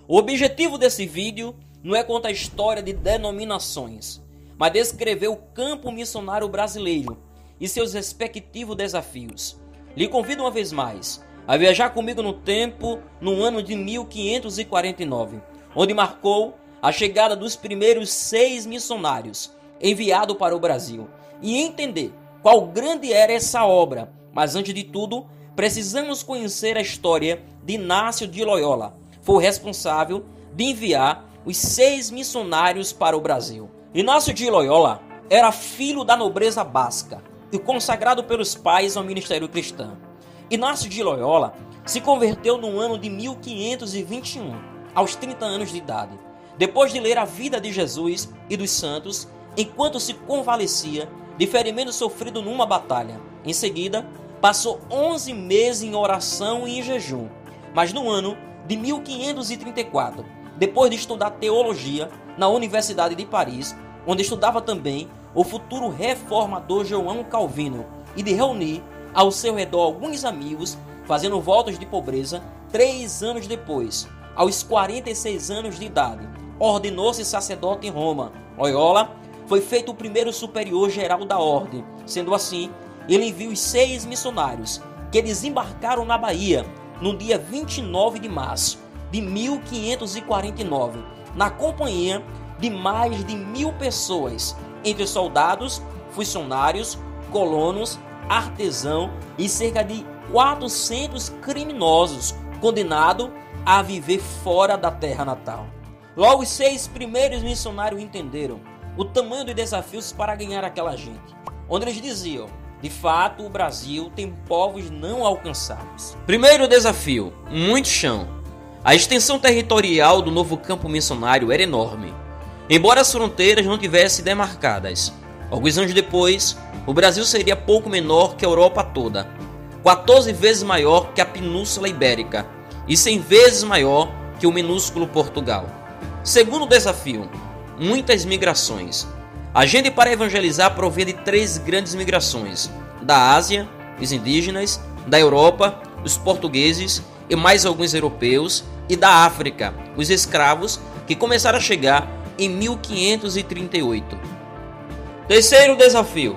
O objetivo desse vídeo não é contar a história de denominações, mas descrever o campo missionário brasileiro e seus respectivos desafios. Lhe convido uma vez mais a viajar comigo no tempo no ano de 1549, onde marcou a chegada dos primeiros 6 missionários enviados para o Brasil, e entender qual grande era essa obra. Mas antes de tudo, precisamos conhecer a história de Inácio de Loyola. Foi o responsável de enviar os 6 missionários para o Brasil. Inácio de Loyola era filho da nobreza basca e consagrado pelos pais ao ministério cristão. Inácio de Loyola se converteu no ano de 1521, aos 30 anos de idade, depois de ler a vida de Jesus e dos santos, enquanto se convalescia de ferimento sofrido numa batalha. Em seguida, passou 11 meses em oração e em jejum. Mas no ano de 1534, depois de estudar teologia na Universidade de Paris, onde estudava também o futuro reformador João Calvino, e de reunir ao seu redor alguns amigos, fazendo votos de pobreza, 3 anos depois, aos 46 anos de idade, ordenou-se sacerdote em Roma. Loyola foi feito o primeiro superior geral da ordem. Sendo assim, ele enviou os 6 missionários, que desembarcaram na Bahia no dia 29 de março de 1549, na companhia de mais de 1000 pessoas, entre soldados, funcionários, colonos, artesãos e cerca de 400 criminosos condenados a viver fora da terra natal. Logo, os 6 primeiros missionários entenderam o tamanho dos desafios para ganhar aquela gente, onde eles diziam: de fato, o Brasil tem povos não alcançados. Primeiro desafio: muito chão. A extensão territorial do novo campo missionário era enorme, embora as fronteiras não tivessem demarcadas. Alguns anos depois, o Brasil seria pouco menor que a Europa toda, 14 vezes maior que a Península Ibérica e 100 vezes maior que o minúsculo Portugal. Segundo desafio: muitas migrações. A gente para evangelizar provém de 3 grandes migrações: da Ásia, os indígenas; da Europa, os portugueses e mais alguns europeus; e da África, os escravos, que começaram a chegar em 1538. Terceiro desafio: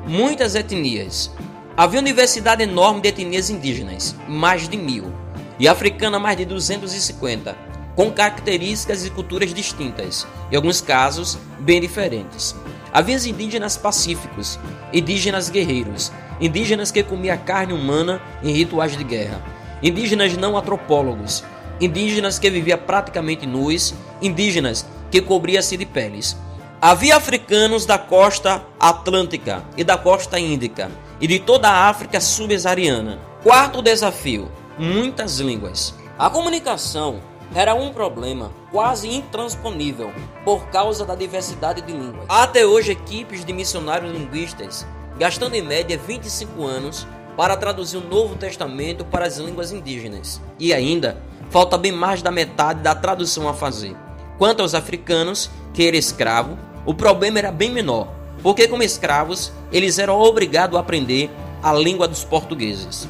muitas etnias. Havia uma diversidade enorme de etnias indígenas, mais de 1000, e africana mais de 250, com características e culturas distintas, em alguns casos bem diferentes. Havia indígenas pacíficos, indígenas guerreiros, indígenas que comiam carne humana em rituais de guerra, indígenas não antropólogos, indígenas que viviam praticamente nus, indígenas que cobriam-se de peles. Havia africanos da costa atlântica e da costa índica e de toda a África subsaariana. Quarto desafio: muitas línguas. A comunicação era um problema quase intransponível por causa da diversidade de línguas. Há até hoje equipes de missionários linguistas gastando em média 25 anos para traduzir o Novo Testamento para as línguas indígenas. E ainda falta bem mais da metade da tradução a fazer. Quanto aos africanos, que eram escravos, o problema era bem menor, porque como escravos, eles eram obrigados a aprender a língua dos portugueses.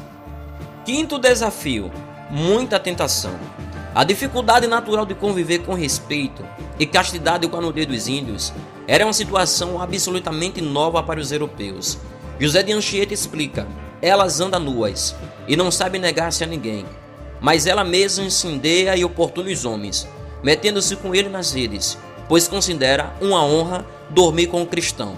Quinto desafio: muita tentação. A dificuldade natural de conviver com respeito e castidade com a nudez dos índios era uma situação absolutamente nova para os europeus. José de Anchieta explica: elas andam nuas e não sabem negar-se a ninguém, mas ela mesma incendeia e oportuna os homens, metendo-se com ele nas redes, pois considera uma honra dormir com o cristão.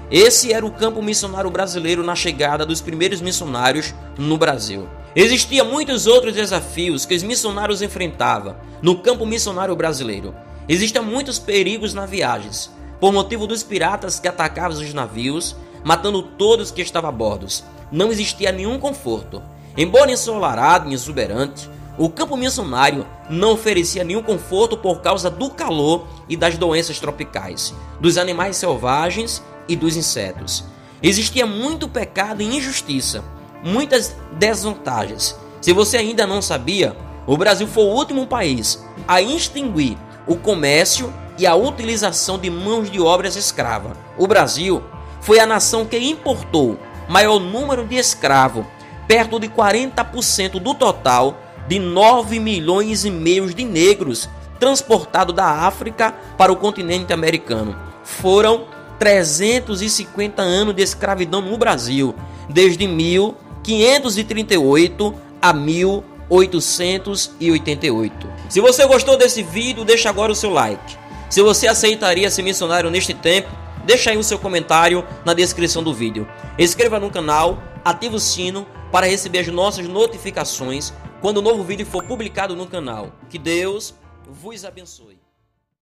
Esse era o campo missionário brasileiro na chegada dos primeiros missionários no Brasil. Existiam muitos outros desafios que os missionários enfrentavam no campo missionário brasileiro. Existiam muitos perigos nas viagens, por motivo dos piratas que atacavam os navios, matando todos que estavam a bordo. Não existia nenhum conforto. Embora ensolarado e exuberante, o campo missionário não oferecia nenhum conforto por causa do calor e das doenças tropicais, dos animais selvagens e dos insetos. Existia muito pecado e injustiça, muitas desvantagens. Se você ainda não sabia, o Brasil foi o último país a extinguir o comércio e a utilização de mãos de obras escravas. O Brasil foi a nação que importou maior número de escravos, perto de 40% do total de 9 milhões e meio de negros transportado da África para o continente americano. Foram 350 anos de escravidão no Brasil, desde 1538 a 1888. Se você gostou desse vídeo, deixa agora o seu like. Se você aceitaria ser missionário neste tempo, deixa aí o seu comentário na descrição do vídeo. Inscreva no canal, ative o sino para receber as nossas notificações quando um novo vídeo for publicado no canal. Que Deus vos abençoe.